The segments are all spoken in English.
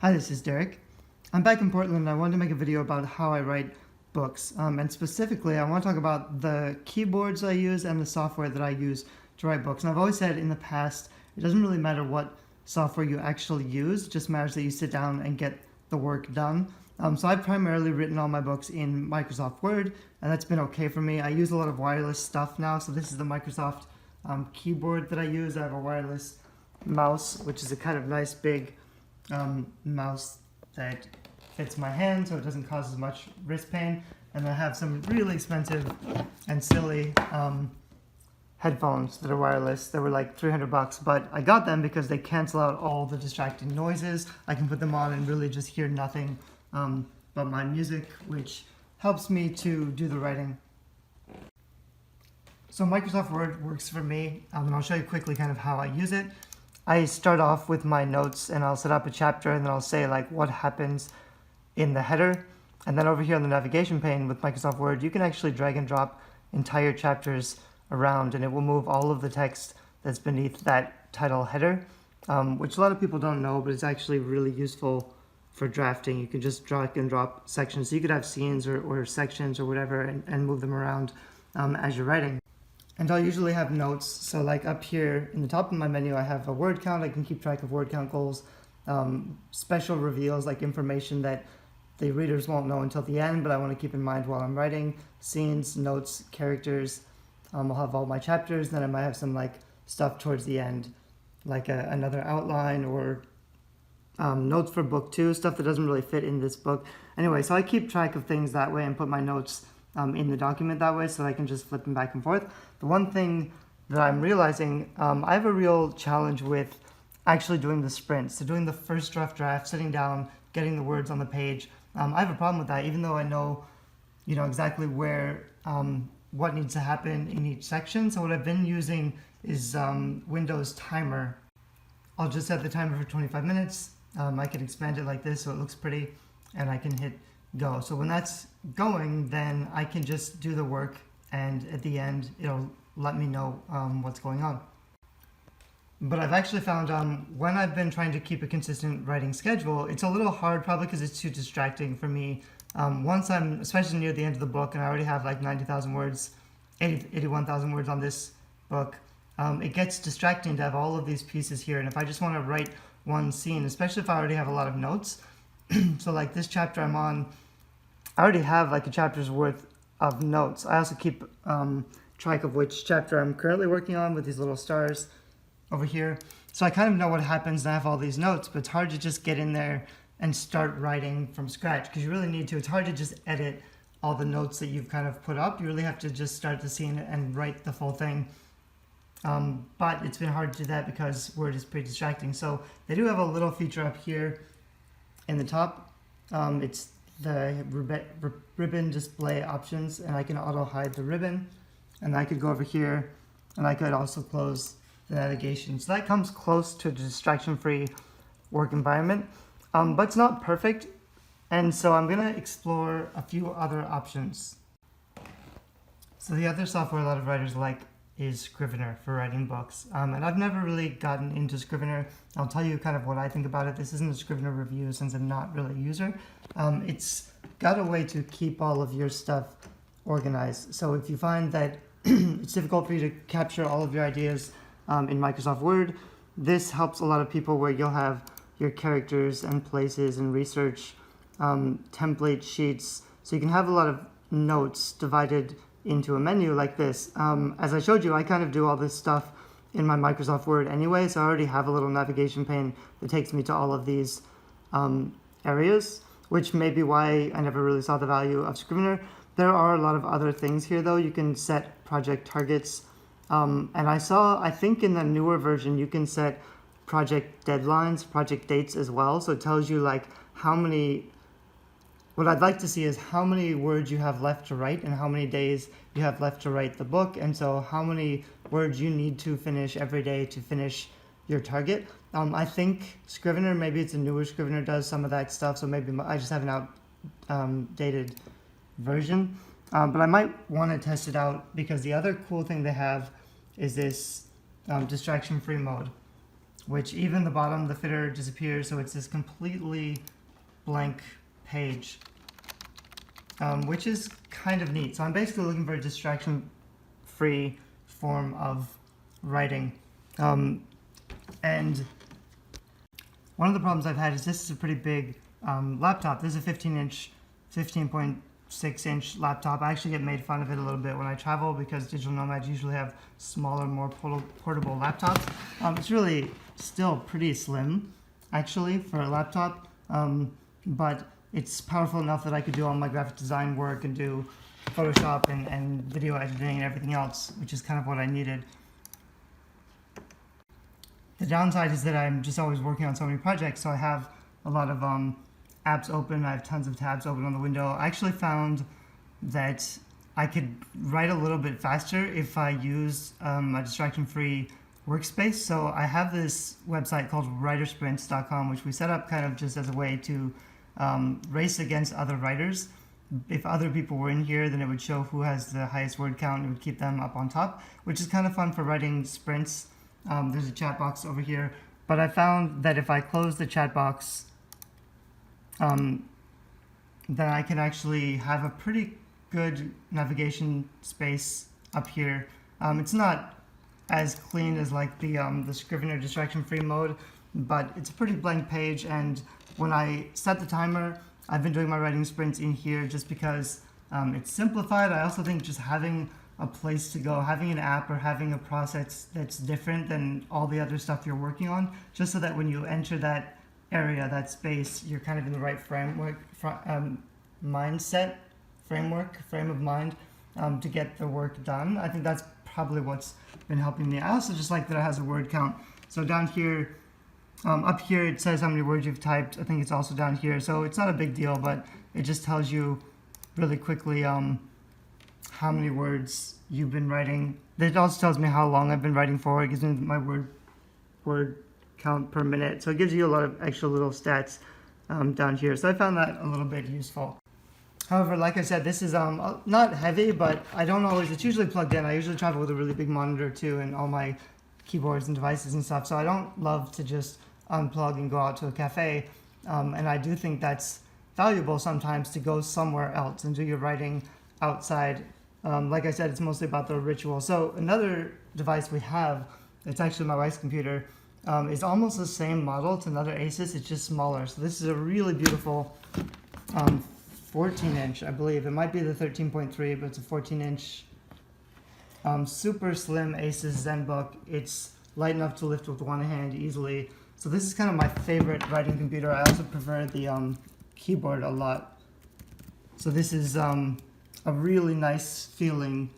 Hi, this is Derek. I'm back in Portland and I wanted to make a video about how I write books. And specifically, I want to talk about the keyboards I use and the software that I use to write books. And I've always said in the past, it doesn't really matter what software you actually use, it just matters that you sit down and get the work done. So I've primarily written all my books in Microsoft Word, and that's been okay for me. I use a lot of wireless stuff now, so this is the Microsoft keyboard that I use. I have a wireless mouse, which is a kind of nice big mouse that fits my hand so it doesn't cause as much wrist pain. And I have some really expensive and silly headphones that are wireless. They were like 300 bucks, but I got them because they cancel out all the distracting noises. I can put them on and really just hear nothing but my music, which helps me to do the writing. So Microsoft Word works for me, and I'll show you quickly kind of how I use it. I start off with my notes and I'll set up a chapter and then I'll say like what happens in the header. And then over here on the navigation pane with Microsoft Word, you can actually drag and drop entire chapters around and it will move all of the text that's beneath that title header, which a lot of people don't know, but it's actually really useful for drafting. You can just drag and drop sections. So you could have scenes or sections or whatever and move them around as you're writing. And I'll usually have notes, so like up here in the top of my menu I have a word count. I can keep track of word count goals, special reveals like information that the readers won't know until the end but I want to keep in mind while I'm writing, scenes, notes, characters. I'll have all my chapters, then I might have some like stuff towards the end like another outline or notes for book 2, stuff that doesn't really fit in this book. Anyway, so I keep track of things that way and put my notes in the document that way so that I can just flip them back and forth. The one thing that I'm realizing, I have a real challenge with actually doing the sprints. So doing the first draft, sitting down, getting the words on the page. I have a problem with that, even though I know, exactly where, what needs to happen in each section. So what I've been using is Windows Timer. I'll just set the timer for 25 minutes. I can expand it like this so it looks pretty, and I can hit go. So when that's going, then I can just do the work and at the end it'll let me know what's going on. But I've actually found when I've been trying to keep a consistent writing schedule, it's a little hard probably because it's too distracting for me. Once I'm, especially near the end of the book, and I already have like 90,000 words, 81,000 words on this book, it gets distracting to have all of these pieces here. And if I just want to write one scene, especially if I already have a lot of notes, so like this chapter I'm on, I already have like a chapter's worth of notes. I also keep track of which chapter I'm currently working on with these little stars over here. So I kind of know what happens and I have all these notes, but it's hard to just get in there and start writing from scratch because you really need to. It's hard to just edit all the notes that you've kind of put up. You really have to just start the scene and write the full thing. But it's been hard to do that because Word is pretty distracting. So they do have a little feature up here in the top. It's the ribbon display options, and I can auto hide the ribbon, and I could go over here and I could also close the navigation. So that comes close to a distraction-free work environment, but it's not perfect, and so I'm going to explore a few other options. So the other software a lot of writers like is Scrivener for writing books, and I've never really gotten into Scrivener. I'll tell you kind of what I think about it. This isn't a Scrivener review since I'm not really a user. It's got a way to keep all of your stuff organized. So if you find that it's difficult for you to capture all of your ideas in Microsoft Word, this helps a lot of people where you'll have your characters and places and research template sheets. So you can have a lot of notes divided into a menu like this. As I showed you, I kind of do all this stuff in my Microsoft Word anyway, so I already have a little navigation pane that takes me to all of these areas, which may be why I never really saw the value of Scrivener. There are a lot of other things here though. You can set project targets, and I think in the newer version you can set project deadlines, project dates as well, so it tells you like how many. What I'd like to see is how many words you have left to write and how many days you have left to write the book, and so how many words you need to finish every day to finish your target. I think Scrivener, maybe it's a newer Scrivener, does some of that stuff, so maybe I just have an outdated version. But I might want to test it out because the other cool thing they have is this distraction-free mode, which even the bottom, the footer disappears, so it's this completely blank page, which is kind of neat. So I'm basically looking for a distraction-free form of writing. And one of the problems I've had is this is a pretty big laptop. This is a 15.6-inch laptop. I actually get made fun of it a little bit when I travel because digital nomads usually have smaller, more portable laptops. It's really still pretty slim, actually, for a laptop, but it's powerful enough that I could do all my graphic design work and do Photoshop and video editing and everything else, which is kind of what I needed. The downside is that I'm just always working on so many projects, so I have a lot of apps open. I have tons of tabs open on the window. I actually found that I could write a little bit faster if I use a distraction-free workspace. So I have this website called writersprints.com, which we set up kind of just as a way to race against other writers. If other people were in here, then it would show who has the highest word count. It would keep them up on top, which is kind of fun for writing sprints. There's a chat box over here, but I found that if I close the chat box, then I can actually have a pretty good navigation space up here. It's not as clean as like the Scrivener distraction-free mode, but it's a pretty blank page. And when I set the timer, I've been doing my writing sprints in here just because it's simplified. I also think just having a place to go, having an app or having a process that's different than all the other stuff you're working on, just so that when you enter that area, that space, you're kind of in the right frame of mind to get the work done. I think that's probably what's been helping me. I also just like that it has a word count. So down here, up here, it says how many words you've typed. I think it's also down here. So it's not a big deal, but it just tells you really quickly how many words you've been writing. It also tells me how long I've been writing for. It gives me my word count per minute. So it gives you a lot of extra little stats down here. So I found that a little bit useful. However, like I said, this is not heavy, but I don't always, it's usually plugged in. I usually travel with a really big monitor too and all my keyboards and devices and stuff. So I don't love to just unplug and go out to a cafe. And I do think that's valuable sometimes to go somewhere else and do your writing outside. Like I said, it's mostly about the ritual. So another device we have, it's actually my wife's computer, is almost the same model. It's another Asus, it's just smaller. So this is a really beautiful 14-inch, I believe. It might be the 13.3, but it's a 14-inch super slim Asus Zenbook. It's light enough to lift with one hand easily. So this is kind of my favorite writing computer. I also prefer the keyboard a lot. So this is a really nice feeling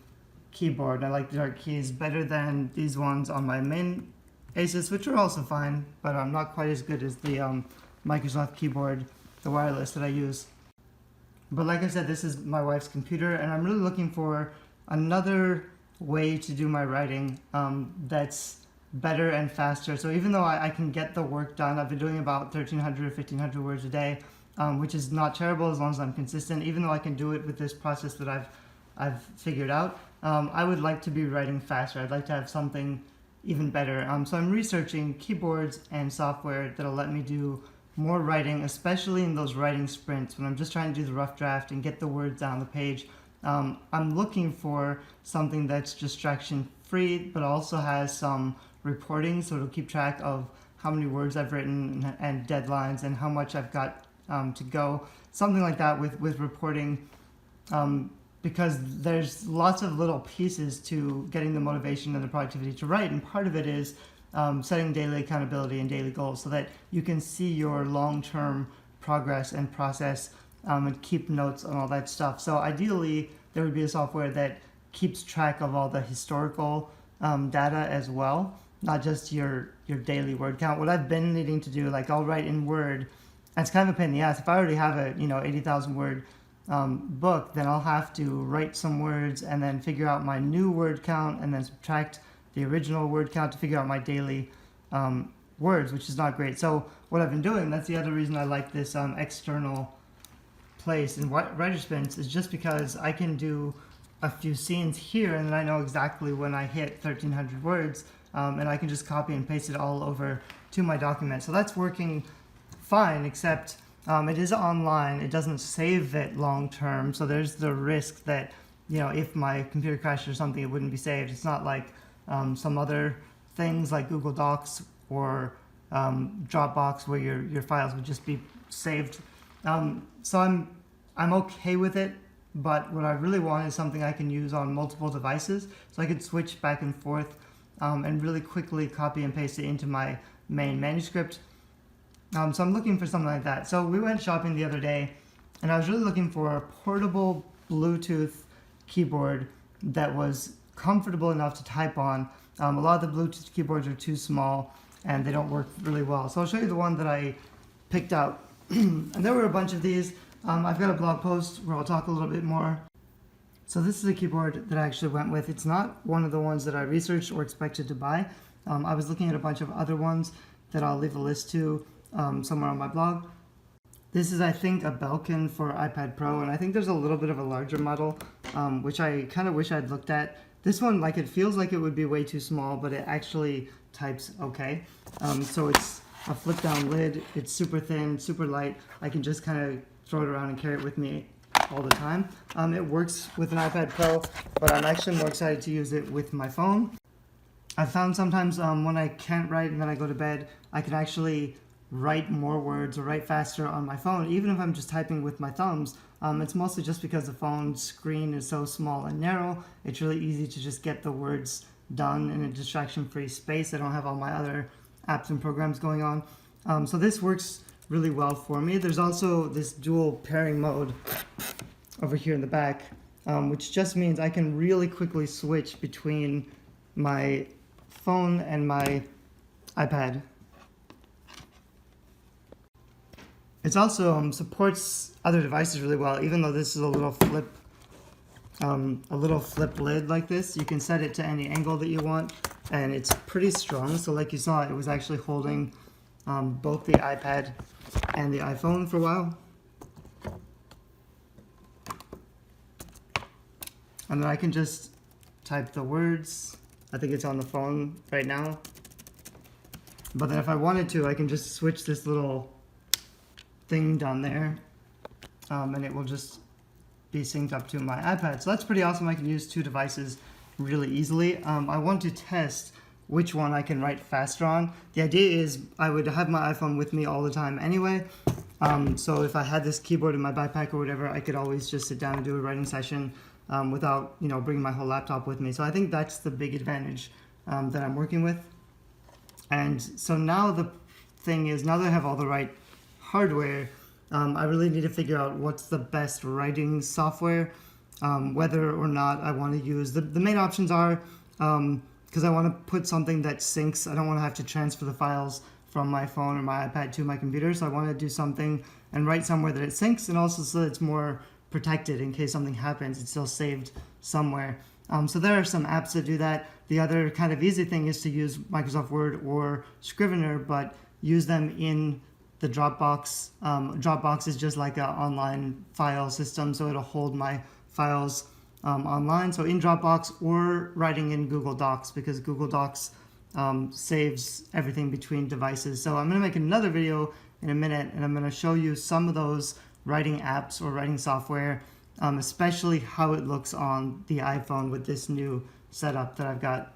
keyboard. I like the dark keys better than these ones on my main Asus, which are also fine, but not quite as good as the Microsoft keyboard, the wireless that I use. But like I said, this is my wife's computer, and I'm really looking for another way to do my writing that's better and faster. So even though I can get the work done, I've been doing about 1,300 or 1,500 words a day, which is not terrible as long as I'm consistent. Even though I can do it with this process that I've figured out, I would like to be writing faster. I'd like to have something even better. So I'm researching keyboards and software that'll let me do more writing, especially in those writing sprints when I'm just trying to do the rough draft and get the words down the page. I'm looking for something that's distraction free, but also has some reporting, so it'll keep track of how many words I've written and deadlines and how much I've got to go. Something like that with reporting, because there's lots of little pieces to getting the motivation and the productivity to write, and part of it is setting daily accountability and daily goals so that you can see your long-term progress and process and keep notes on all that stuff. So ideally, there would be a software that keeps track of all the historical data as well, not just your daily word count. What I've been needing to do, like I'll write in Word, and it's kind of a pain in the ass. If I already have a 80,000 word book, then I'll have to write some words and then figure out my new word count and then subtract the original word count to figure out my daily words, which is not great. So what I've been doing, that's the other reason I like this external place in WriterSprints, is just because I can do a few scenes here and then I know exactly when I hit 1,300 words, and I can just copy and paste it all over to my document. So that's working fine, except it is online. It doesn't save it long term, so there's the risk that, you know, if my computer crashed or something, it wouldn't be saved. It's not like some other things like Google Docs or Dropbox where your files would just be saved. So I'm okay with it, but what I really want is something I can use on multiple devices, so I could switch back and forth and really quickly copy and paste it into my main manuscript. So I'm looking for something like that. So we went shopping the other day, and I was really looking for a portable Bluetooth keyboard that was comfortable enough to type on. A lot of the Bluetooth keyboards are too small and they don't work really well. So I'll show you the one that I picked out. And there were a bunch of these. I've got a blog post where I'll talk a little bit more. So this is a keyboard that I actually went with. It's not one of the ones that I researched or expected to buy. I was looking at a bunch of other ones that I'll leave a list to somewhere on my blog. This is, I think, a Belkin for iPad Pro, and I think there's a little bit of a larger model, which I kind of wish I'd looked at. This one, like, it feels like it would be way too small, but it actually types okay. So it's a flip down lid, it's super thin, super light. I can just kind of throw it around and carry it with me all the time. It works with an iPad Pro, but I'm actually more excited to use it with my phone. I found sometimes when I can't write and then I go to bed, I can actually write more words or write faster on my phone, even if I'm just typing with my thumbs. It's mostly just because the phone screen is so small and narrow. It's really easy to just get the words done in a distraction-free space. I don't have all my other apps and programs going on. So this works really well for me. There's also this dual pairing mode over here in the back, which just means I can really quickly switch between my phone and my iPad. It also supports other devices really well, even though this is a little flip lid like this. You can set it to any angle that you want, and it's pretty strong. So like you saw, it was actually holding both the iPad and the iPhone for a while. And then I can just type the words. I think it's on the phone right now. But then if I wanted to, I can just switch this little thing down there, and it will just be synced up to my iPad. So that's pretty awesome. I can use two devices really easily. I want to test which one I can write faster on. The idea is I would have my iPhone with me all the time anyway. So if I had this keyboard in my backpack or whatever, I could always just sit down and do a writing session without, you know, bringing my whole laptop with me. So I think that's the big advantage that I'm working with. And so now the thing is, now that I have all the right hardware, I really need to figure out what's the best writing software, whether or not I want to use. The main options are, because I want to put something that syncs. I don't want to have to transfer the files from my phone or my iPad to my computer, so I want to do something and write somewhere that it syncs, and also so that it's more protected in case something happens. It's still saved somewhere. So there are some apps that do that. The other kind of easy thing is to use Microsoft Word or Scrivener, but use them in the Dropbox. Dropbox is just like an online file system, so it'll hold my files online. So in Dropbox or writing in Google Docs, because Google Docs saves everything between devices. So I'm going to make another video in a minute, and I'm going to show you some of those writing apps or writing software, especially how it looks on the iPhone with this new setup that I've got